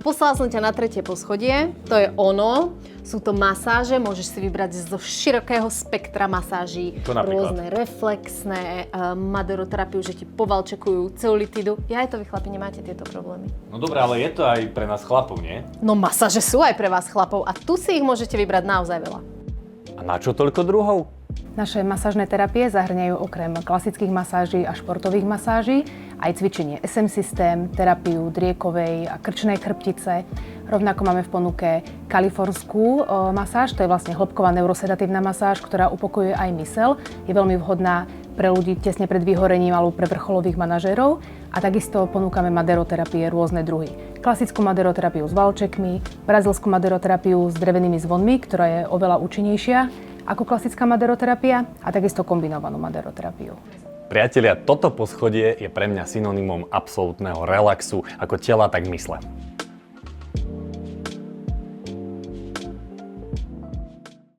poslala som ťa na 3. poschodie, to je ono. Sú to masáže, môžeš si vybrať zo širokého spektra masáží. Rôzne reflexné, maderoterapiu, že ti povalčekujú ceulitidu. Ja aj to vy chlapi nemáte tieto problémy. No dobré, ale je to aj pre nás chlapov, nie? No masáže sú aj pre vás chlapov a tu si ich môžete vybrať naozaj veľa. A na čo toľko druhov? Naše masážne terapie zahŕňajú okrem klasických masáží a športových masáží aj cvičenie SM systém, terapiu driekovej a krčnej chrbtice. Rovnako máme v ponuke kalifornskú masáž, to je vlastne hĺbková neurosedatívna masáž, ktorá upokojuje aj myseľ. Je veľmi vhodná pre ľudí tesne pred vyhorením alebo pre vrcholových manažérov. A takisto ponúkame maderoterapie rôzne druhy. Klasickú maderoterapiu s valčekmi, brazilskú maderoterapiu s drevenými zvonmi, ktorá je oveľa účinnejšia ako klasická maderoterapia, a takisto kombinovanú maderoterapiu. Priatelia, toto poschodie je pre mňa synonymom absolútneho relaxu, ako tela, tak mysle.